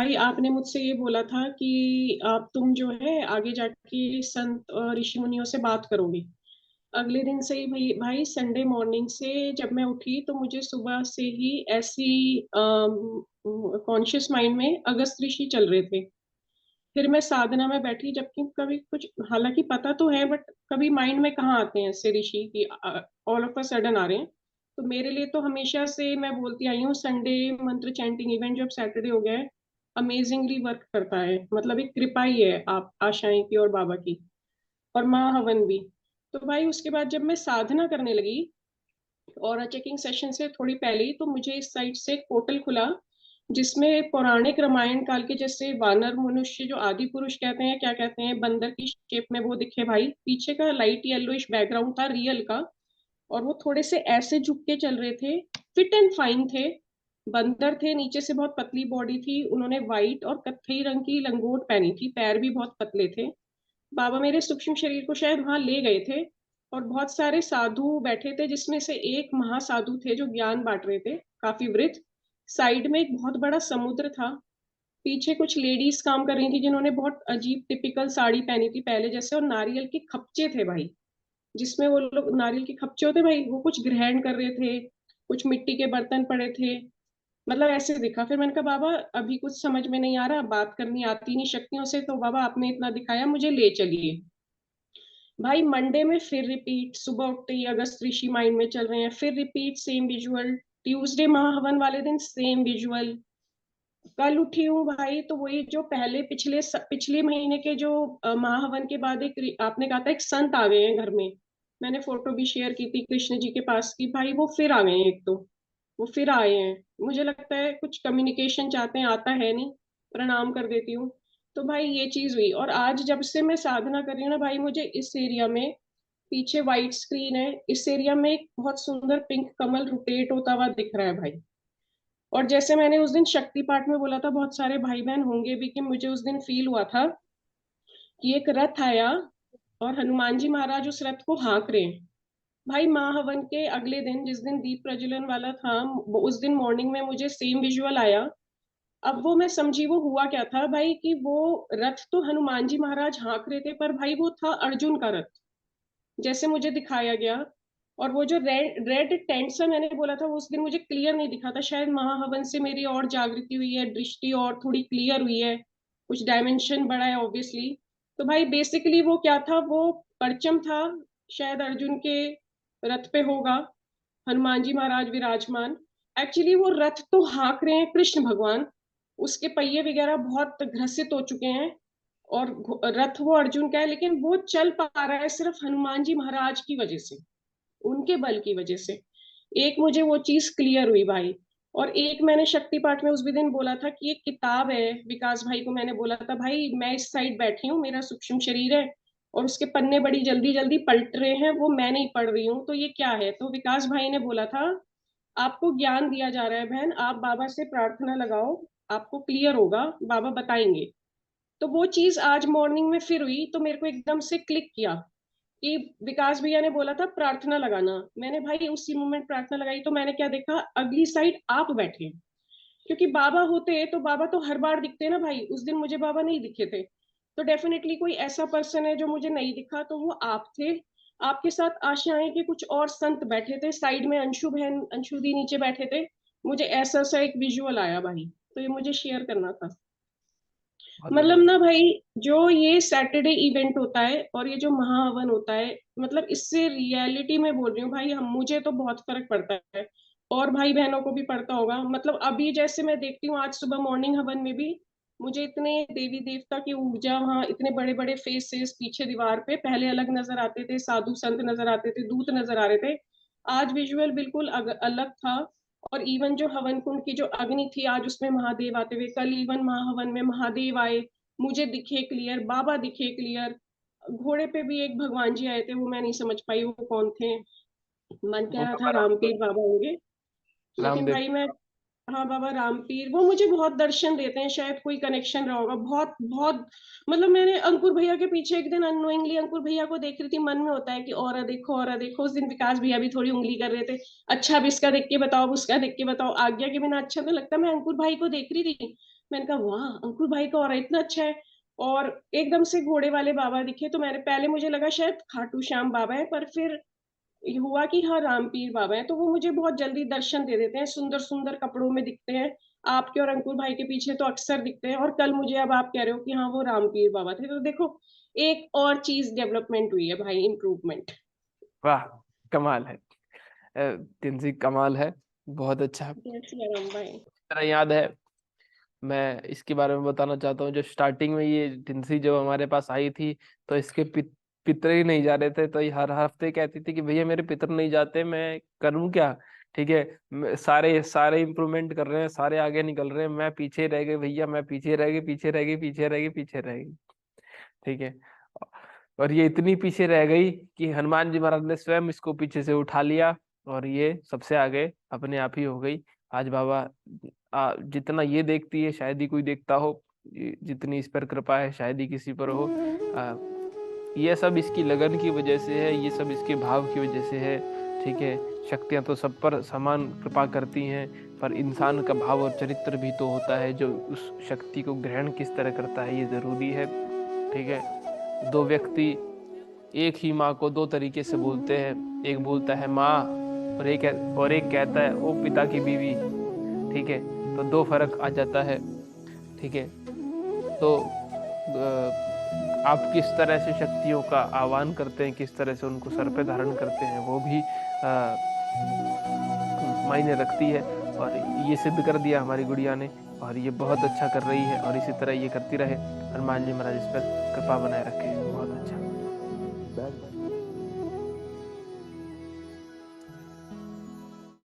भाई आपने मुझसे ये बोला था कि आप तुम जो है आगे जाके संत और ऋषि मुनियों से बात करोगे। अगले दिन से ही भाई संडे मॉर्निंग से जब मैं उठी तो मुझे सुबह से ही ऐसी कॉन्शियस माइंड में अगस्त ऋषि चल रहे थे। फिर मैं साधना में बैठी, जबकि कभी कुछ हालांकि पता तो है, बट कभी माइंड में कहाँ आते हैं ऐसे ऋषि कि ऑल ऑफ अ सडन आ रहे हैं। तो मेरे लिए तो हमेशा से मैं बोलती आई हूँ, संडे मंत्र चैंटिंग इवेंट जब सैटरडे हो गया है, अमेजिंगली वर्क करता है। मतलब एक कृपा ही है आप आशाएं की और बाबा की, और माँ हवन भी। तो भाई उसके बाद जब मैं साधना करने लगी और चेकिंग सेशन से थोड़ी पहले ही, तो मुझे इस साइड से एक पोर्टल खुला जिसमें पौराणिक रामायण काल के जैसे वानर मनुष्य, जो आदि पुरुष कहते हैं, क्या कहते हैं, बंदर की शेप में वो दिखे भाई। पीछे का लाइट येलोइश बैकग्राउंड था रियल का, और वो थोड़े से ऐसे झुक के चल रहे थे। फिट एंड फाइन थे, बंदर थे, नीचे से बहुत पतली बॉडी थी, उन्होंने व्हाइट और कत्थई रंग की लंगोट पहनी थी, पैर भी बहुत पतले थे। बाबा मेरे सूक्ष्म शरीर को शायद वहां ले गए थे, और बहुत सारे साधु बैठे थे, जिसमें से एक महासाधु थे जो ज्ञान बांट रहे थे, काफी वृद्ध। साइड में एक बहुत बड़ा समुद्र था। पीछे कुछ लेडीज काम कर रही थी जिन्होंने बहुत अजीब टिपिकल साड़ी पहनी थी पहले जैसे, और नारियल के खपचे थे भाई, जिसमें वो लोग नारियल के खपचे होते भाई, वो कुछ ग्रहण कर रहे थे। कुछ मिट्टी के बर्तन पड़े थे। मतलब ऐसे दिखा। फिर मैंने कहा बाबा अभी कुछ समझ में नहीं आ रहा, बात करनी आती नहीं शक्तियों से, तो बाबा आपने इतना दिखाया, मुझे ले चलिए। भाई मंडे में फिर रिपीट, सुबह उठते ही अगस्त ऋषि माइंड में चल रहे हैं, फिर रिपीट सेम विजुअल। ट्यूसडे महाहवन वाले दिन सेम विजुअल। कल उठी हूँ भाई तो वही जो पहले पिछले महीने के जो महाहवन के बाद एक आपने कहा था एक संत आ गए हैं घर में। मैंने फोटो भी शेयर की थी कृष्ण जी के पास की, भाई वो फिर आ गए हैं। एक तो वो फिर आए हैं, मुझे लगता है कुछ कम्युनिकेशन चाहते हैं, आता है नहीं। प्रणाम कर देती हूँ। तो भाई ये चीज हुई, और आज जब से मैं साधना कर रही हूँ ना भाई, मुझे इस एरिया में, पीछे व्हाइट स्क्रीन है, इस एरिया में एक बहुत सुंदर पिंक कमल रोटेट होता हुआ दिख रहा है भाई। और जैसे मैंने उस दिन शक्ति पाठ में बोला था, बहुत सारे भाई बहन होंगे भी, कि मुझे उस दिन फील हुआ था कि एक रथ आया और हनुमान जी महाराज उस रथ को हाँक रहे हैं। भाई महाहवन के अगले दिन, जिस दिन दीप प्रज्वलन वाला था, उस दिन मॉर्निंग में मुझे सेम विजुअल आया। अब वो मैं समझी वो हुआ क्या था भाई, कि वो रथ तो हनुमान जी महाराज हाँक रहे थे, पर भाई वो था अर्जुन का रथ, जैसे मुझे दिखाया गया। और वो जो रेड रेड टेंट सा मैंने बोला था, वो उस दिन मुझे क्लियर नहीं दिखा था। शायद महाहवन से मेरी और जागृति हुई है, दृष्टि और थोड़ी क्लियर हुई है, कुछ डायमेंशन बढ़ा है ऑब्वियसली। तो भाई बेसिकली वो क्या था, वो परचम था, शायद अर्जुन के रथ पे होगा, हनुमान जी महाराज विराजमान। एक्चुअली वो रथ तो हाँक रहे हैं कृष्ण भगवान, उसके पहिए वगैरह बहुत ग्रसित हो चुके हैं, और रथ वो अर्जुन का है, लेकिन वो चल पा रहा है सिर्फ हनुमान जी महाराज की वजह से, उनके बल की वजह से। एक मुझे वो चीज क्लियर हुई भाई। और एक मैंने शक्ति पाठ में उस भी दिन बोला था कि एक किताब है, विकास भाई को मैंने बोला था भाई मैं इस साइड बैठी हूँ, मेरा सूक्ष्म शरीर है, और उसके पन्ने बड़ी जल्दी जल्दी पलट रहे हैं, वो मैं नहीं पढ़ रही हूँ, तो ये क्या है। तो विकास भाई ने बोला था आपको ज्ञान दिया जा रहा है बहन, आप बाबा से प्रार्थना लगाओ, आपको क्लियर होगा, बाबा बताएंगे। तो वो चीज आज मॉर्निंग में फिर हुई, तो मेरे को एकदम से क्लिक किया कि विकास भैया ने बोला था प्रार्थना लगाना। मैंने भाई उसी मोमेंट प्रार्थना लगाई, तो मैंने क्या देखा, अगली साइड आप बैठे हैं। क्योंकि बाबा होते तो बाबा तो हर बार दिखते ना भाई, उस दिन मुझे बाबा नहीं दिखे थे, तो डेफिनेटली कोई ऐसा पर्सन है जो मुझे नहीं दिखा, तो वो आप थे। आपके साथ आशाएं के कुछ और संत बैठे थे साइड में, अंशु बहन अंशु दी नीचे बैठे थे। मुझे ऐसा सा एक विजुअल आया भाई, तो ये मुझे शेयर करना था। बहुत मतलब बढ़िया। ना भाई, जो ये सैटरडे इवेंट होता है और ये जो महाहवन होता है, मतलब इससे रियलिटी में बोल रही हूँ भाई, हम मुझे तो बहुत फर्क पड़ता है, और भाई बहनों को भी पड़ता होगा। मतलब अभी जैसे मैं देखती हूँ, आज सुबह मॉर्निंग हवन में भी मुझे इतने देवी देवता की ऊर्जा, वहाँ इतने बड़े बड़े फेसेस पीछे दीवार पे पहले अलग नजर आते थे, साधु संत नजर आते थे, दूत नजर आ रहे थे। आज विजुअल बिल्कुल अलग था। और इवन जो हवन कुंड की जो अग्नि थी, आज उसमें महादेव आते हुए, कल इवन महाहवन में महादेव आए, मुझे दिखे क्लियर, बाबा दिखे क्लियर। घोड़े पे भी एक भगवान जी आए थे, वो मैं नहीं समझ पाई वो कौन थे। मन कह वो रहा था बाबा रामदेव। रामपीर बाबा होंगे, लेकिन रामदेव। भाई मैं, हाँ बाबा रामपीर, वो मुझे बहुत दर्शन देते हैं, शायद कोई कनेक्शन रहा होगा, बहुत बहुत। मतलब मैंने अंकुर भैया के पीछे एक दिन अननोइंगली अंकुर भैया को देख रही थी, मन में होता है कि और देखो और देखो, उस दिन विकास भैया भी थोड़ी उंगली कर रहे थे, अच्छा अब इसका देख के बताओ, अब उसका देख के बताओ, आज्ञा के बिना अच्छा तो लगता, मैं अंकुर भाई को देख रही थी। मैंने कहा वाह! अंकुर भाई का ऑरा इतना अच्छा है। और एकदम से घोड़े वाले बाबा दिखे, तो मैंने पहले मुझे लगा शायद खाटू श्याम बाबा हैं, पर फिर ये हुआ कि हाँ, रामपीर बाबा हैं, तो वो मुझे बहुत जल्दी दर्शन दे देते हैं, सुंदर-सुंदर कपड़ों में दिखते हैं। आपके और अंकुर भाई के पीछे तो अक्सर दिखते हैं, और कल मुझे अब आप कह रहे हो कि हाँ, वो रामपीर बाबा थे। तो देखो, एक और चीज़ डेवलपमेंट हुई है भाई, इम्प्रूवमेंट। वाह, कमाल है। टिंसी कमाल है, बहुत अच्छा। जय सिया राम भाई। मेरा याद है, मैं इसके बारे में बताना चाहता हूँ, जो स्टार्टिंग में ये टिंसी जब हमारे पास आई थी, तो इसके पितर ही नहीं जा रहे थे, तो ये हर हफ्ते कहती थी कि भैया मेरे पितर नहीं जाते, मैं करूँ क्या। ठीक है, सारे सारे इम्प्रूवमेंट कर रहे हैं, सारे आगे निकल रहे हैं, मैं पीछे रह गई भैया, मैं पीछे रह गई, पीछे रह गई, पीछे रह गई, पीछे रह गई। ठीक है, और ये इतनी पीछे रह गई कि हनुमान जी महाराज ने स्वयं इसको पीछे से उठा लिया, और ये सबसे आगे अपने आप ही हो गई। आज बाबा जितना ये देखती है शायद ही कोई देखता हो, जितनी इस पर कृपा है शायद ही किसी पर हो। ये सब इसकी लगन की वजह से है, ये सब इसके भाव की वजह से है। ठीक है, शक्तियां तो सब पर समान कृपा करती हैं, पर इंसान का भाव और चरित्र भी तो होता है, जो उस शक्ति को ग्रहण किस तरह करता है, ये जरूरी है। ठीक है, दो व्यक्ति एक ही माँ को दो तरीके से बोलते हैं, एक बोलता है माँ, और एक कहता है ओ पिता की बीवी। ठीक है, तो दो फर्क आ जाता है। ठीक है, तो आप किस तरह से शक्तियों का आह्वान करते हैं, किस तरह से उनको सर पे धारण करते हैं, वो भी मायने रखती है। और ये सिद्ध कर दिया हमारी गुड़िया ने, और ये बहुत अच्छा कर रही है, और इसी तरह ये करती रहे। हनुमान जी महाराज इस पर कृपा बनाए रखे। बहुत अच्छा।